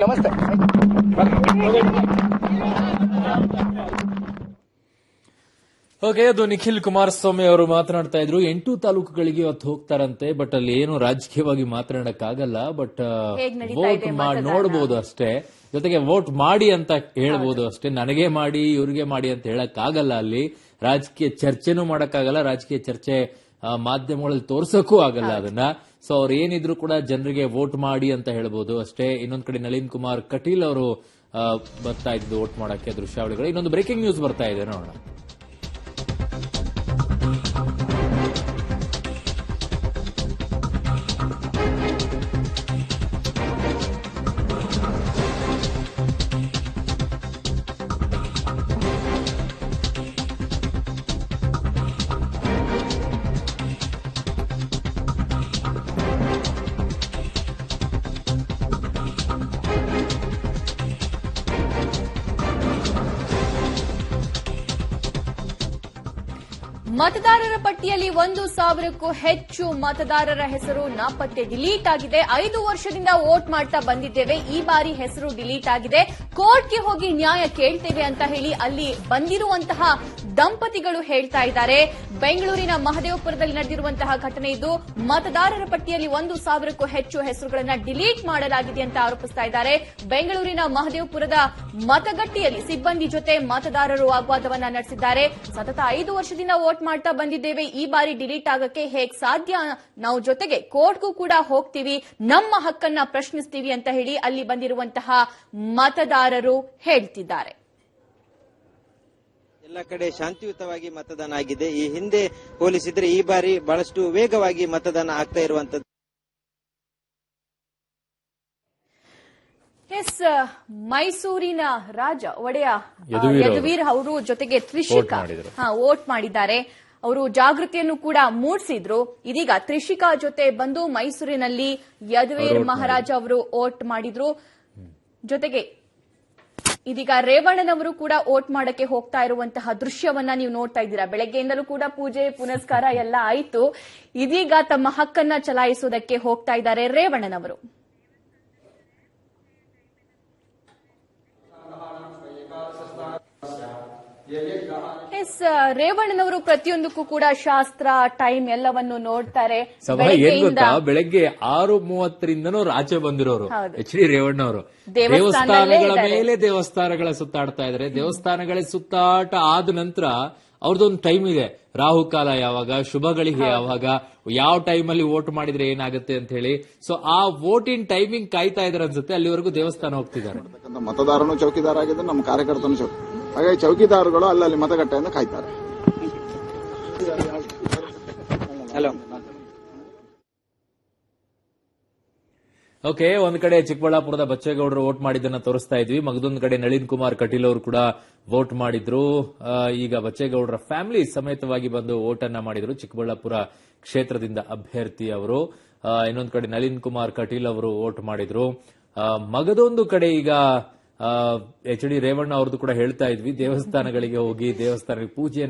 ನಮಸ್ತೆ. ಓಕೆ, ಅದು ನಿಖಿಲ್ ಕುಮಾರಸ್ವಾಮಿ ಅವರು ಮಾತನಾಡ್ತಾ ಇದ್ರು. 8 ತಾಲೂಕುಗಳಿಗೆ ಇವತ್ತು ಹೋಗ್ತಾರಂತೆ. ಬಟ್ ಅಲ್ಲಿ ಏನು ರಾಜಕೀಯವಾಗಿ ಮಾತನಾಡಕ್ಕಾಗಲ್ಲ. ಬಟ್ ವೋಟ್ ನೋಡಬಹುದು ಅಷ್ಟೇ, ಜೊತೆಗೆ ವೋಟ್ ಮಾಡಿ ಅಂತ ಹೇಳ್ಬೋದು ಅಷ್ಟೇ. ನನಗೆ ಮಾಡಿ ಇವ್ರಿಗೆ ಮಾಡಿ ಅಂತ ಹೇಳಕ್ ಆಗಲ್ಲ. ಅಲ್ಲಿ ರಾಜಕೀಯ ಚರ್ಚೆನೂ ಮಾಡಕ್ಕಾಗಲ್ಲ, ರಾಜಕೀಯ ಚರ್ಚೆ ಮಾಧ್ಯಮಗಳಲ್ಲಿ ತೋರ್ಸಕ್ಕೂ ಆಗಲ್ಲ ಅದನ್ನ. ಸೊ ಅವ್ರು ಏನಿದ್ರು ಕೂಡ ಜನರಿಗೆ ವೋಟ್ ಮಾಡಿ ಅಂತ ಹೇಳ್ಬೋದು ಅಷ್ಟೇ. ಇನ್ನೊಂದ್ ಕಡೆ ನಳಿನ್ ಕುಮಾರ್ ಕಟೀಲ್ ಅವರು ಬರ್ತಾ ಇದ್ದು ವೋಟ್ ಮಾಡಕ್ಕೆ ದೃಶ್ಯಾವಳಿಗಳು. ಇನ್ನೊಂದು ಬ್ರೇಕಿಂಗ್ ನ್ಯೂಸ್ ಬರ್ತಾ ಇದೆ, ನೋಡೋಣ. ಮತದಾರರ ಪಟ್ಟಿಯಲ್ಲಿ 1,000ಕ್ಕೂ ಹೆಚ್ಚು ಮತದಾರರ ಹೆಸರು ನಾಪತ್ತೆ, ಡಿಲೀಟ್ ಆಗಿದೆ. 5 ವರ್ಷದಿಂದ ವೋಟ್ ಮಾಡ್ತಾ ಬಂದಿದ್ದೇವೆ, ಈ ಬಾರಿ ಹೆಸರು ಡಿಲೀಟ್ ಆಗಿದೆ, ಕೋರ್ಟ್ಗೆ ಹೋಗಿ ನ್ಯಾಯ ಕೇಳ್ತೇವೆ ಅಂತ ಹೇಳಿ ಅಲ್ಲಿ ಬಂದಿರುವಂತಹ ದಂಪತಿಗಳು ಹೇಳ್ತಾ ಇದ್ದಾರೆ. ಬೆಂಗಳೂರಿನ ಮಹದೇವಪುರದಲ್ಲಿ ನಡೆದಿರುವಂತಹ ಘಟನೆ ಇದು. ಮತದಾರರ ಪಟ್ಟಿಯಲ್ಲಿ 1,000ಕ್ಕೂ ಹೆಚ್ಚು ಹೆಸರುಗಳನ್ನು ಡಿಲೀಟ್ ಮಾಡಲಾಗಿದೆ ಅಂತ ಆರೋಪಿಸ್ತಾ ಇದ್ದಾರೆ. ಬೆಂಗಳೂರಿನ ಮಹದೇವಪುರದ ಮತಗಟ್ಟೆಯಲ್ಲಿ ಸಿಬ್ಬಂದಿ ಜೊತೆ ಮತದಾರರು ವಾಗ್ವಾದವನ್ನ ನಡೆಸಿದ್ದಾರೆ. ಸತತ 5 ವರ್ಷದಿಂದ ವೋಟ್ ಮಾಡ್ತಾ ಬಂದಿದ್ದೇವೆ, ಈ ಬಾರಿ ಡಿಲೀಟ್ ಆಗಕ್ಕೆ ಹೇಗ್ ಸಾಧ್ಯ, ನಾವು ಜೊತೆಗೆ ಕೋರ್ಟ್ಗೂ ಕೂಡ ಹೋಗ್ತೀವಿ, ನಮ್ಮ ಹಕ್ಕನ್ನ ಪ್ರಶ್ನಿಸ್ತೀವಿ ಅಂತ ಹೇಳಿ ಅಲ್ಲಿ ಬಂದಿರುವಂತಹ ಮತದಾರರು ಹೇಳ್ತಿದ್ದಾರೆ. ಎಲ್ಲ ಕಡೆ ಶಾಂತಿಯುತವಾಗಿ ಮತದಾನ ಆಗಿದೆ. ಈ ಹಿಂದೆ ಹೋಲಿಸಿದ್ರೆ ಈ ಬಾರಿ ಬಹಳಷ್ಟು ವೇಗವಾಗಿ ಮತದಾನ ಆಗ್ತಾ ಇರುವಂತದ್ದು. ಎಸ್, ಮೈಸೂರಿನ ರಾಜ ಒಡೆಯ ಯದುವೀರ್ ಅವರು ಜೊತೆಗೆ ತ್ರಿಷಿಕಾ ವೋಟ್ ಮಾಡಿದ್ದಾರೆ. ಅವರು ಜಾಗೃತಿಯನ್ನು ಕೂಡ ಮೂಡಿಸಿದ್ರು. ಇದೀಗ ತ್ರಿಷಿಕಾ ಜೊತೆ ಬಂದು ಮೈಸೂರಿನಲ್ಲಿ ಯದುವೀರ್ ಮಹಾರಾಜ ಅವರು ವೋಟ್ ಮಾಡಿದ್ರು. ಜೊತೆಗೆ ಇದೀಗ ರೇವಣ್ಣನವರು ಕೂಡ ವೋಟ್ ಮಾಡಕ್ಕೆ ಹೋಗ್ತಾ ಇರುವಂತಹ ದೃಶ್ಯವನ್ನ ನೀವು ನೋಡ್ತಾ ಇದ್ದೀರಾ. ಬೆಳಗ್ಗೆಯಿಂದಲೂ ಕೂಡ ಪೂಜೆ ಪುನಸ್ಕಾರ ಎಲ್ಲ ಆಯಿತು. ಇದೀಗ ತಮ್ಮ ಹಕ್ಕನ್ನ ಚಲಾಯಿಸುವುದಕ್ಕೆ ಹೋಗ್ತಾ ಇದ್ದಾರೆ ರೇವಣ್ಣನವರು. ಎಸ್, ರೇವಣ್ಣನವರು ಪ್ರತಿಯೊಂದಕ್ಕೂ ಕೂಡ ಶಾಸ್ತ್ರ ಟೈಮ್ ಎಲ್ಲವನ್ನು ನೋಡ್ತಾರೆ. ಬೆಳಗ್ಗೆ 6:30ರಿಂದನೂ ಆಚೆ ಬಂದಿರೋರು ಎಚ್ ಡಿ ರೇವಣ್ಣ ಅವರು ದೇವಸ್ಥಾನಗಳ ಮೇಲೆ ದೇವಸ್ಥಾನಗಳ ಸುತ್ತಾಡ್ತಾ ಇದ್ದಾರೆ. ದೇವಸ್ಥಾನಗಳ ಸುತ್ತಾಟ ಆದ ನಂತರ ಅವ್ರದ್ದೊಂದು ಟೈಮ್ ಇದೆ, ರಾಹುಕಾಲ ಯಾವಾಗ, ಶುಭಗಳಿಗೆ ಯಾವಾಗ, ಯಾವ ಟೈಮಲ್ಲಿ ವೋಟ್ ಮಾಡಿದ್ರೆ ಏನಾಗುತ್ತೆ ಅಂತ ಹೇಳಿ. ಸೊ ಆ ವೋಟಿನ್ ಟೈಮಿಂಗ್ ಕಾಯ್ತಾ ಇದಾರೆ ಅನ್ಸುತ್ತೆ. ಅಲ್ಲಿವರೆಗೂ ದೇವಸ್ಥಾನ ಹೋಗ್ತಿದ್ದಾರೆ. ಮತದಾರನು ಚೌಕಿದಾರ ಆಗಿದ್ದು ನಮ್ಮ ಕಾರ್ಯಕರ್ತನು ಹಾಗಾಗಿ ಚೌಕಿದಾರಗಳು ಅಲ್ಲಲ್ಲಿ ಮತಗಟ್ಟೆಯಿಂದ ಕಾಯ್ತಾರೆ. ಹಲೋ. ಓಕೆ, ಒಂದ್ ಕಡೆ ಚಿಕ್ಕಬಳ್ಳಾಪುರದ ಬಚ್ಚೇಗೌಡರು ವೋಟ್ ಮಾಡಿದ್ದನ್ನ ತೋರಿಸ್ತಾ ಇದ್ವಿ. ಮಗದೊಂದು ಕಡೆ ನಳಿನ್ ಕುಮಾರ್ ಕಟೀಲ್ ಅವರು ಕೂಡ ವೋಟ್ ಮಾಡಿದ್ರು. ಈಗ ಬಚ್ಚೇಗೌಡರ ಫ್ಯಾಮಿಲಿ ಸಮೇತವಾಗಿ ಬಂದು ವೋಟ್ ಅನ್ನ ಮಾಡಿದ್ರು ಚಿಕ್ಕಬಳ್ಳಾಪುರ ಕ್ಷೇತ್ರದಿಂದ ಅಭ್ಯರ್ಥಿ ಅವರು. ಇನ್ನೊಂದು ಕಡೆ ನಳಿನ್ ಕುಮಾರ್ ಕಟೀಲ್ ಅವರು ವೋಟ್ ಮಾಡಿದ್ರು. ಮಗದೊಂದು ಕಡೆ ಈಗ ಎಚ್ ಡಿ ರೇವಣ್ಣ ಅವ್ರದ್ದು ಕೂಡ ಹೇಳ್ತಾ ಇದ್ವಿ, ದೇವಸ್ಥಾನಗಳಿಗೆ ಹೋಗಿ ದೇವಸ್ಥಾನಗಳಿಗೆ ಪೂಜೆ